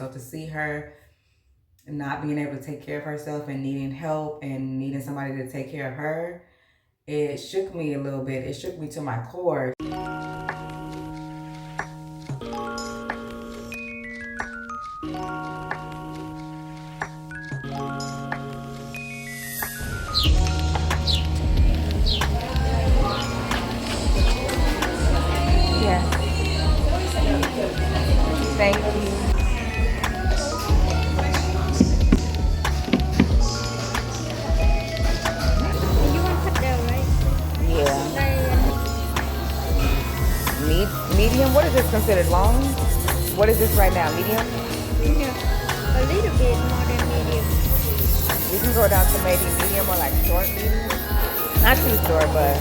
So to see her not being able to take care of herself and needing help and needing somebody to take care of her, it shook me a little bit. It shook me to my core. Yeah. Thank you. You want cut down, right? Yeah. Like, Medium? What is this considered? Long? What is this right now? Medium? a little bit more than medium. We can go down to maybe medium or like short medium. Not too short, but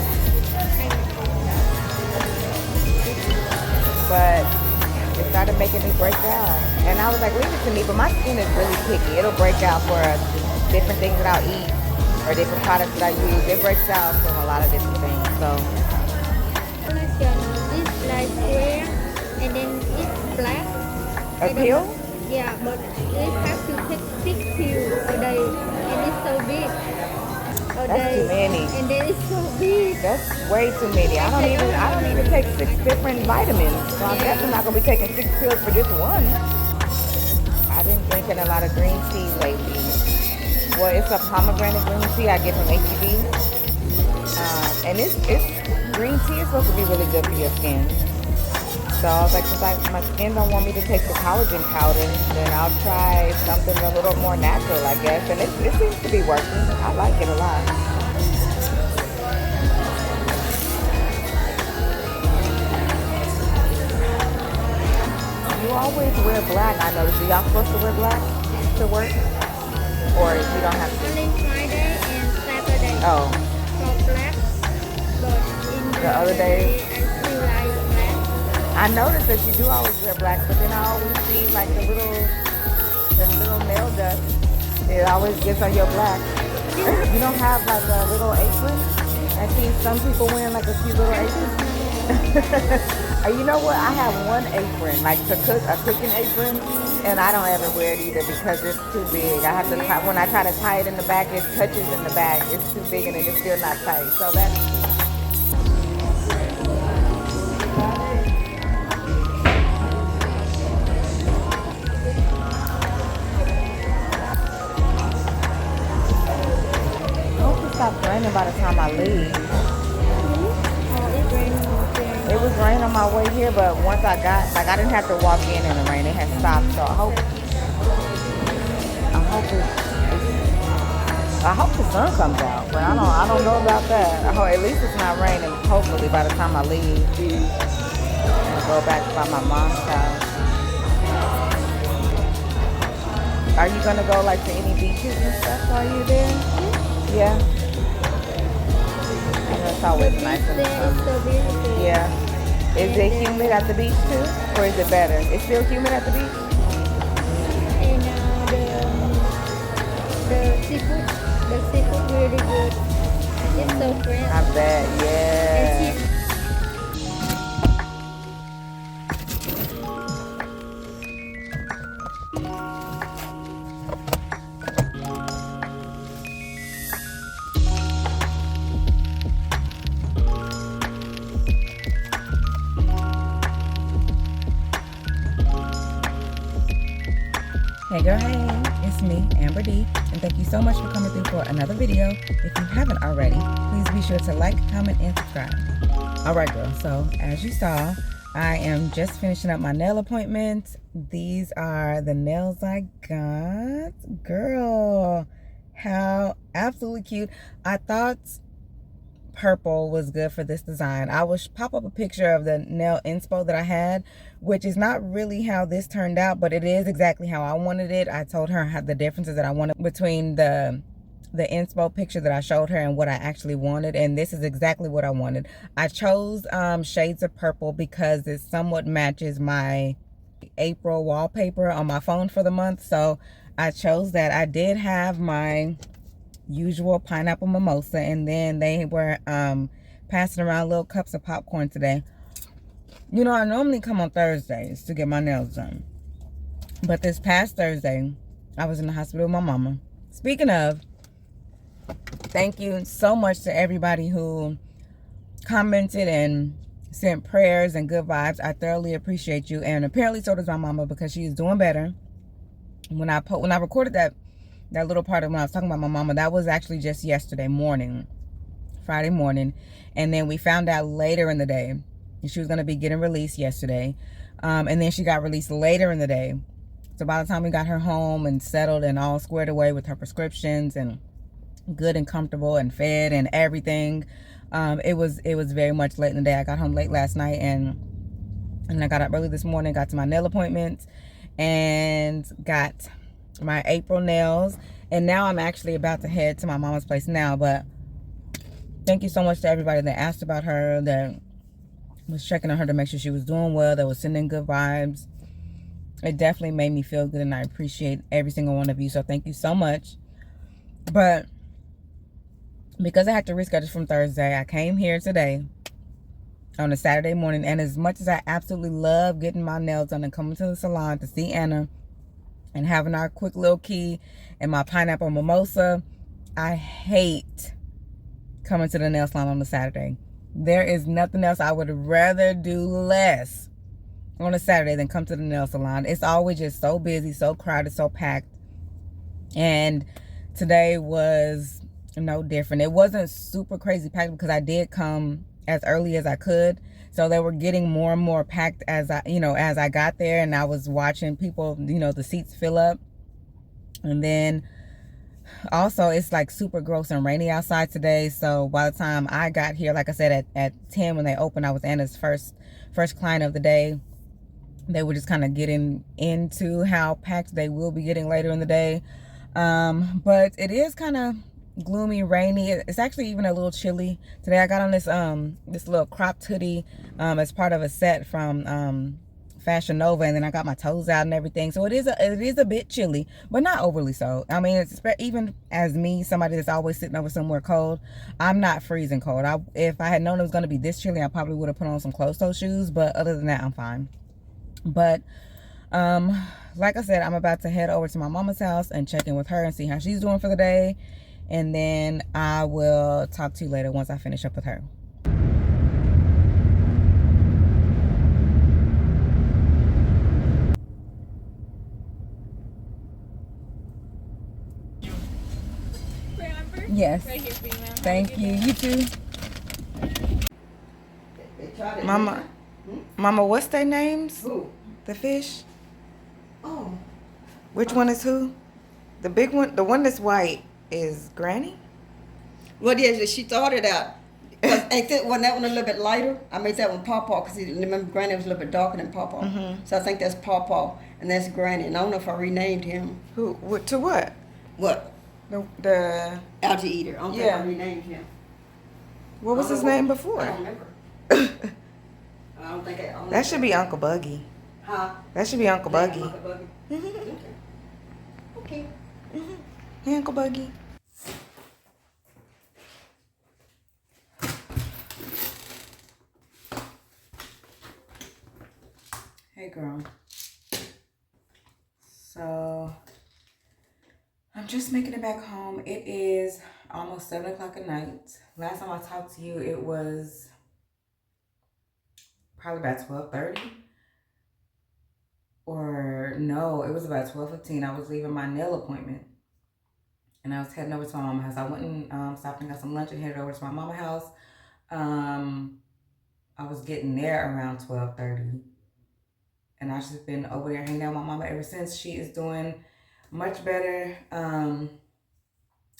it started making me break out. And I was like, leave it to me, but my skin is really picky. It'll break out for different things that I'll eat or different products that I use. It breaks out from a lot of different things. So This like square and then it's black. a pill? Yeah, but it has to take 6 pills a day, and it's so big. A That's day, too many. and then it's so big. That's way too many. I don't even take 6 different vitamins. So I'm definitely not gonna be taking 6 pills for just one. I've been drinking a lot of green tea lately. Well, it's a pomegranate green tea I get from HEB. And it's green tea is supposed to be really good for your skin. So I was like, since my skin don't want me to take the collagen powder, then I'll try something a little more natural, I guess. And it seems to be working. I like it a lot. You always wear black, I noticed. Are y'all supposed to wear black to work? Or you don't have to? Only Friday and Saturday. Oh. For black, but in The other days? I still like black. I noticed that you do always wear black, but then I always see like the little nail dust. It always gets on your black. You don't have like a little apron? I see some people wearing like a cute little apron. You know what? I have one apron, like to cook, a cooking apron, and I don't ever wear it either because it's too big. I have to, when I try to tie it in the back, it touches in the back. It's too big and it's still not tight. So that's. Stop raining by the time I leave. It was raining on my way here, but once I got, like, I didn't have to walk in the rain. It had stopped, so I hope the sun comes out, but I don't know about that. At least it's not raining. Hopefully, by the time I leave, I'll go back by my mom's house. Are you gonna go like to any beaches and stuff while you're there? Yeah. It's always nice in the summer. So beautiful. Yeah. Is it humid at the beach too? Or is it better? It's still humid at the beach? And the seafood really good. It's so fresh. I bet, yeah. Hey girl, hey, it's me, Amber D, and thank you so much for coming through for another video. If you haven't already, please be sure to like, comment, and subscribe. Alright girl, so as you saw, I am just finishing up my nail appointment. These are the nails I got. Girl, how absolutely cute. I thought purple was good for this design. I will pop up a picture of the nail inspo that I had, which is not really how this turned out, but it is exactly how I wanted it. I told her how the differences that I wanted between the inspo picture that I showed her and what I actually wanted, and this is exactly what I wanted. I chose shades of purple because it somewhat matches my April wallpaper on my phone for the month, so I chose that. I did have my usual pineapple mimosa, and then they were passing around little cups of popcorn today. You know, I normally come on Thursdays to get my nails done, But this past Thursday, I was in the hospital with my mama. Speaking of, thank you so much to everybody who commented and sent prayers and good vibes. I thoroughly appreciate you. And apparently so does my mama, because she is doing better. When I recorded that little part of when I was talking about my mama, that was actually just yesterday morning, Friday morning. And then we found out later in the day she was going to be getting released yesterday. And then she got released later in the day. So by the time we got her home and settled and all squared away with her prescriptions and good and comfortable and fed and everything, it was very much late in the day. I got home late last night, and I got up early this morning, got to my nail appointments and got my April nails. And now I'm actually about to head to my mama's place now. But thank you so much to everybody that asked about her, that was checking on her to make sure she was doing well, that was sending good vibes. It definitely made me feel good, and I appreciate every single one of you. So thank you so much. But because I had to reschedule from Thursday, I came here today on a Saturday morning. And as much as I absolutely love getting my nails done and coming to the salon to see Anna and having our quick little key and my pineapple mimosa, I hate coming to the nail salon on a Saturday. There is nothing else I would rather do less on a Saturday than come to the nail salon. It's always just so busy, so crowded, so packed. And today was no different. It wasn't super crazy packed because I did come as early as I could. So they were getting more and more packed as I got there, and I was watching people, the seats fill up. And then also it's like super gross and rainy outside today. So by the time I got here, like I said, at 10 when they opened, I was Anna's first client of the day. They were just kind of getting into how packed they will be getting later in the day. But it is kind of gloomy, rainy. It's actually even a little chilly today. I got on this little cropped hoodie as part of a set from Fashion Nova, and then I got my toes out and everything. So it is a bit chilly, but not overly so. I mean, it's even as me, somebody that's always sitting over somewhere cold, I'm not freezing cold. If I had known it was going to be this chilly, I probably would have put on some closed-toe shoes, but other than that, I'm fine. But like I said, I'm about to head over to my mama's house and check in with her and see how she's doing for the day. And then I will talk to you later once I finish up with her. Yes. Right here for you, ma'am. Thank you. You too. Mama, what's their names? Who? The fish? Oh. Which one is who? The big one, the one that's white, is Granny? Well, yeah, she thought it out. Wasn't that one a little bit lighter? I made that one Pawpaw because remember Granny was a little bit darker than Pawpaw. Mm-hmm. So I think that's Pawpaw and that's Granny. And I don't know if I renamed him. Who? To what? What? The Algae Eater. I don't think I renamed him. What was his name before? I don't remember. I don't think I. That should be Uncle Buggy. Huh? That should be Uncle Buggy. Uncle Buggy. Mm-hmm. Okay. Mm-hmm. Hey, Uncle Buggy. Hey, girl. So, I'm just making it back home. It is almost 7 o'clock at night. Last time I talked to you, it was probably about 12:30. Or no, it was about 12:15. I was leaving my nail appointment. And I was heading over to my mama's house. I went and stopped and got some lunch and headed over to my mama's house. I was getting there around 12:30. And I've just been over there hanging out with my mama ever since. She is doing much better,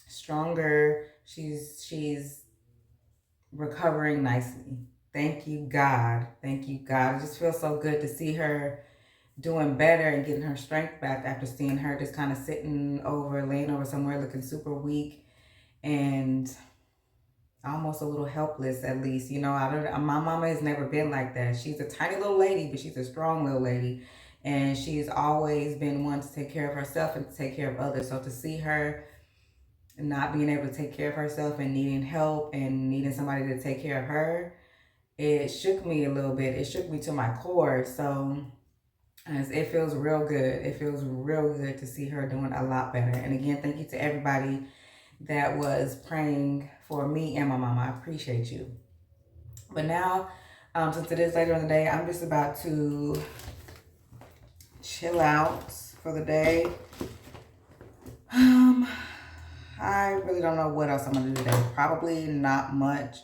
stronger. She's recovering nicely. Thank you, God. Thank you, God. It just feels so good to see her doing better and getting her strength back after seeing her just kind of laying over somewhere looking super weak and almost a little helpless, at least. My mama has never been like that. She's a tiny little lady, but she's a strong little lady. And she's always been one to take care of herself and to take care of others. So to see her not being able to take care of herself and needing help and needing somebody to take care of her, it shook me a little bit. It shook me to my core. So As it feels real good. It feels real good to see her doing a lot better. And again, thank you to everybody that was praying for me and my mama. I appreciate you. But now, since it is later in the day, I'm just about to chill out for the day. I really don't know what else I'm gonna do today. Probably not much,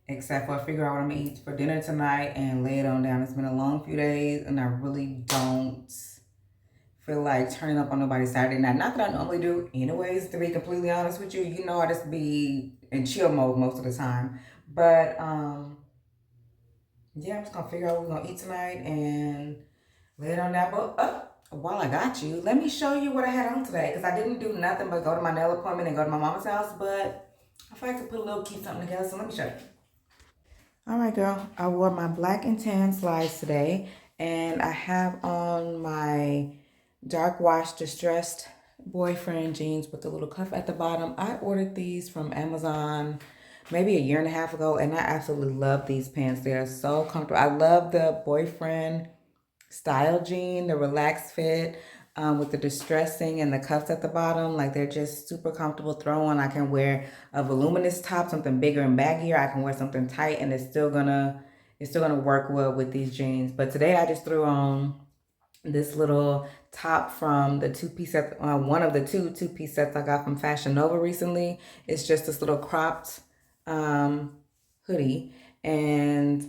except for figure out what I'm gonna eat for dinner tonight and lay it on down. It's been a long few days, and I really don't feel like turning up on nobody's Saturday night. Not that I normally do, anyways. To be completely honest with you, you know, I just be in chill mode most of the time. But yeah, I'm just gonna figure out what we're gonna eat tonight and lay it on that book. While I got you, let me show you what I had on today, because I didn't do nothing but go to my nail appointment and go to my mama's house, but I feel like I could put a little cute something together, so let me show you. All right, girl, I wore my black and tan slides today, and I have on my dark wash distressed boyfriend jeans with the little cuff at the bottom. I ordered these from Amazon maybe a year and a half ago, and I absolutely love these pants. They are so comfortable. I love the boyfriend style jean, the relaxed fit, with the distressing and the cuffs at the bottom. Like, they're just super comfortable throw on. I can wear a voluminous top, something bigger and baggier. I can wear something tight, and it's still gonna work well with these jeans. But today I just threw on this little top from the two-piece set, one of the two-piece sets I got from Fashion Nova recently. It's just this little cropped hoodie, and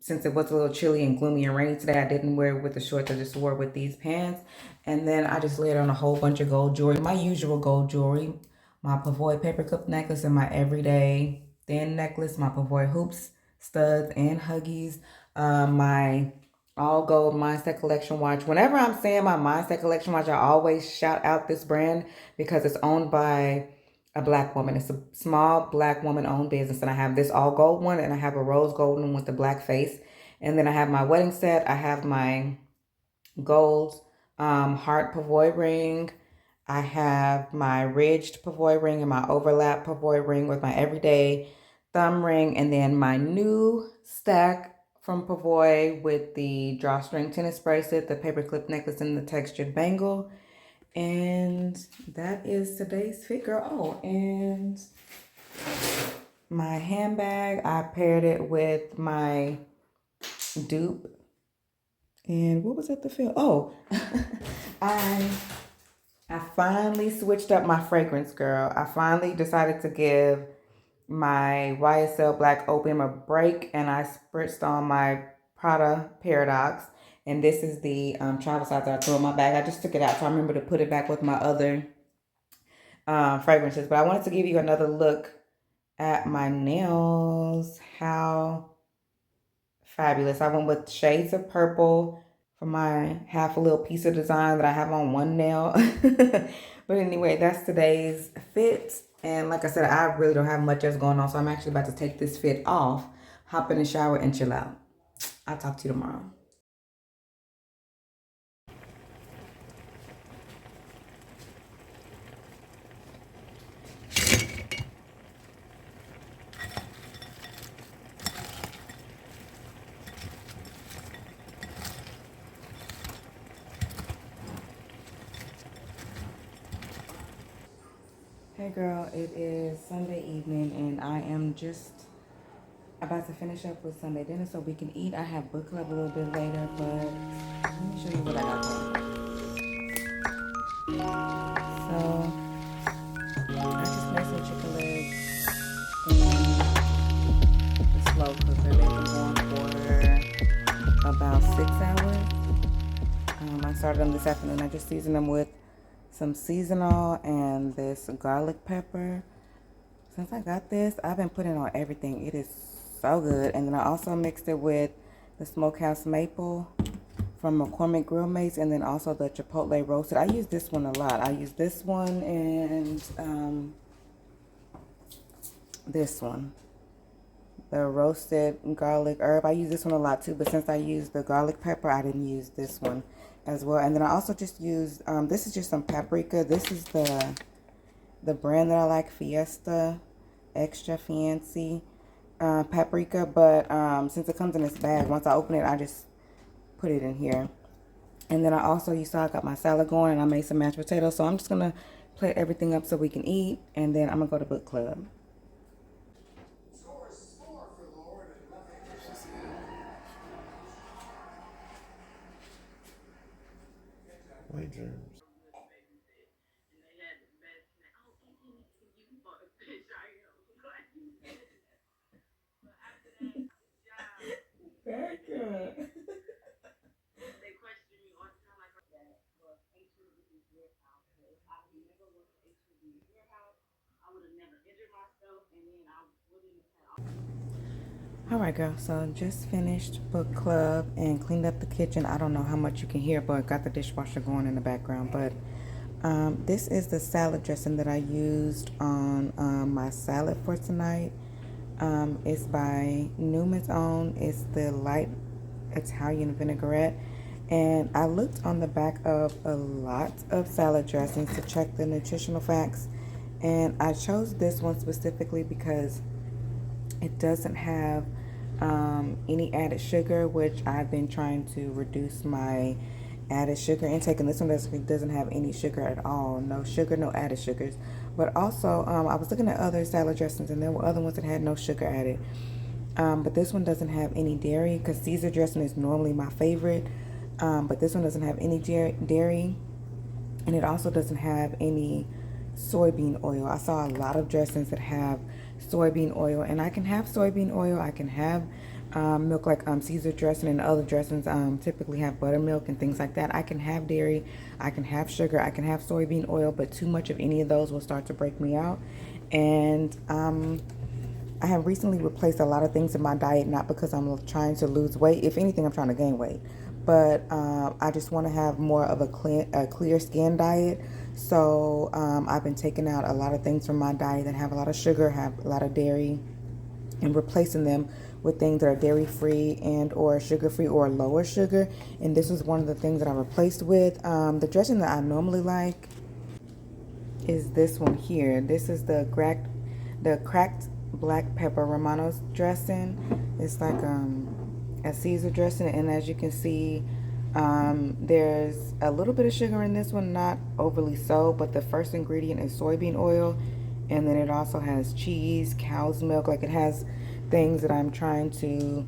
since it was a little chilly and gloomy and rainy today, I didn't wear it with the shorts. I just wore it with these pants, and then I just layered on a whole bunch of gold jewelry, my usual gold jewelry, my Pavoy paperclip necklace, and my everyday thin necklace, my Pavoy hoops, studs, and huggies, my all gold Mindset Collection watch. Whenever I'm saying my Mindset Collection watch, I always shout out this brand because it's owned by a black woman. It's a small black woman owned business. And I have this all gold one, and I have a rose gold one with the black face. And then I have my wedding set. I have my gold heart pavoy ring. I have my ridged pavoy ring and my overlap pavoy ring with my everyday thumb ring. And then my new stack from Pavoy with the drawstring tennis bracelet, the paperclip necklace, and the textured bangle. And that is today's fit, girl. Oh, and my handbag, I paired it with my dupe. And what was at the field? Oh, I finally switched up my fragrance, girl. I finally decided to give my YSL Black Opium a break, and I spritzed on my Prada Paradox. And this is the travel size that I threw in my bag. I just took it out, so I remember to put it back with my other fragrances. But I wanted to give you another look at my nails. How fabulous. I went with shades of purple for my half a little piece of design that I have on one nail. But anyway, that's today's fit. And like I said, I really don't have much else going on. So I'm actually about to take this fit off, hop in the shower, and chill out. I'll talk to you tomorrow. Hey girl, it is Sunday evening, and I am just about to finish up with Sunday dinner so we can eat. I have book club a little bit later, but let me show you what I got going. So I just made some chicken legs in the slow cooker. They've been going for about 6 hours. I started them this afternoon. I just seasoned them with some seasonal and this garlic pepper. Since I got this, I've been putting it on everything. It is so good. And then I also mixed it with the smokehouse maple from McCormick Grill Mates, and then also the chipotle roasted. I use this one a lot. I use this one and this one, the roasted garlic herb. I use this one a lot too, but since I used the garlic pepper, I didn't use this one as well. And then I also just used, this is just some paprika. This is the brand that I like, Fiesta Extra Fancy paprika. But since it comes in this bag, once I open it, I just put it in here. And then I also, you saw I got my salad going and I made some mashed potatoes. So I'm just going to plate everything up so we can eat. And then I'm going to go to book club. White germs. Very good. All right, girl. So just finished book club and cleaned up the kitchen. I don't know how much you can hear, but got the dishwasher going in the background. But this is the salad dressing that I used on my salad for tonight. It's by Newman's Own. It's the light Italian vinaigrette. And I looked on the back of a lot of salad dressings to check the nutritional facts. And I chose this one specifically because it doesn't have any added sugar, which I've been trying to reduce my added sugar intake. And this one doesn't have any sugar at all. No sugar, no added sugars. But also, I was looking at other salad dressings, and there were other ones that had no sugar added. But this one doesn't have any dairy, because Caesar dressing is normally my favorite. But this one doesn't have any dairy. And it also doesn't have any soybean oil. I saw a lot of dressings that have soybean oil, and I can have soybean oil. I can have milk, like Caesar dressing, and other dressings typically have buttermilk and things like that. I can have dairy, I can have sugar, I can have soybean oil, but too much of any of those will start to break me out. And I have recently replaced a lot of things in my diet, not because I'm trying to lose weight. If anything, I'm trying to gain weight. But I just want to have more of a clear skin diet. So I've been taking out a lot of things from my diet that have a lot of sugar, have a lot of dairy, and replacing them with things that are dairy-free and or sugar-free or lower sugar. And this is one of the things that I replaced with. The dressing that I normally like is this one here. This is the cracked black pepper Romano's dressing. It's like a Caesar dressing, and as you can see, there's a little bit of sugar in this one, not overly so, but the first ingredient is soybean oil, and then it also has cheese, cow's milk. Like, it has things that I'm trying to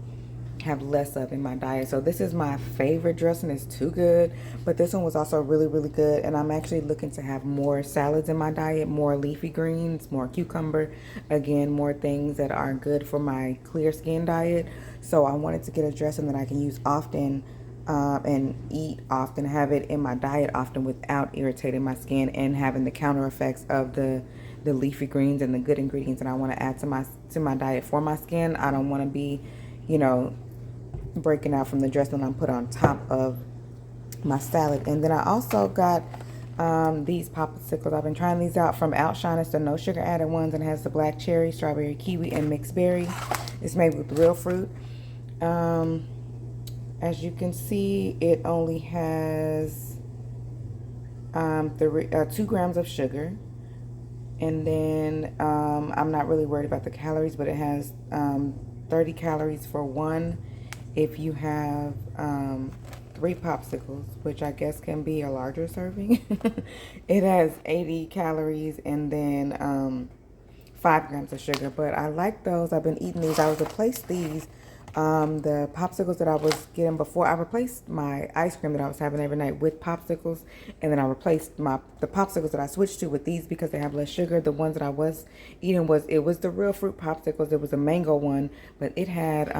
have less of in my diet. So this is my favorite dressing. It's too good, but this one was also really, really good. And I'm actually looking to have more salads in my diet, more leafy greens, more cucumber, again, more things that are good for my clear skin diet. So I wanted to get a dressing that I can use often and eat often, have it in my diet often without irritating my skin and having the counter effects of the leafy greens and the good ingredients that I want to add to my diet for my skin. I don't want to be, you know, breaking out from the dressing that I'm put on top of my salad. And then I also got these popsicles. I've been trying these out from Outshine. It's the no sugar added ones, and it has the black cherry, strawberry, kiwi, and mixed berry. It's made with real fruit. As you can see, it only has 2 grams of sugar. And then I'm not really worried about the calories, but it has 30 calories for one. If you have 3 popsicles, which I guess can be a larger serving, it has 80 calories and then 5 grams of sugar. But I like those. I've been eating these. I was replaced these. The popsicles that I was getting before, I replaced my ice cream that I was having every night with popsicles, and then I replaced the popsicles that I switched to with these because they have less sugar. The ones that I was eating was the real fruit popsicles. It was a mango one, but it had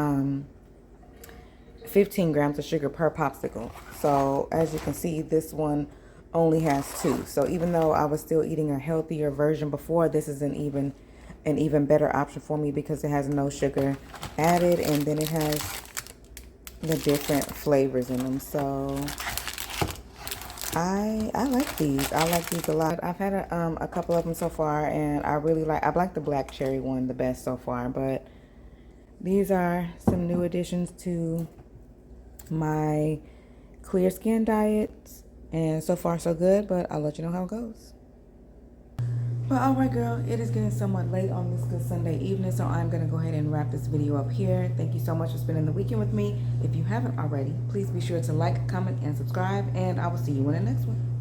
15 grams of sugar per popsicle. So as you can see, this one only has 2. So even though I was still eating a healthier version before, this is an even better option for me because it has no sugar added, and then it has the different flavors in them. So I like these. I like these a lot. I've had a couple of them so far, and I like the black cherry one the best so far. But these are some new additions to my clear skin diet, and so far so good, but I'll let you know how it goes. But alright girl, it is getting somewhat late on this good Sunday evening, so I'm going to go ahead and wrap this video up here. Thank you so much for spending the weekend with me. If you haven't already, please be sure to like, comment, and subscribe, and I will see you in the next one.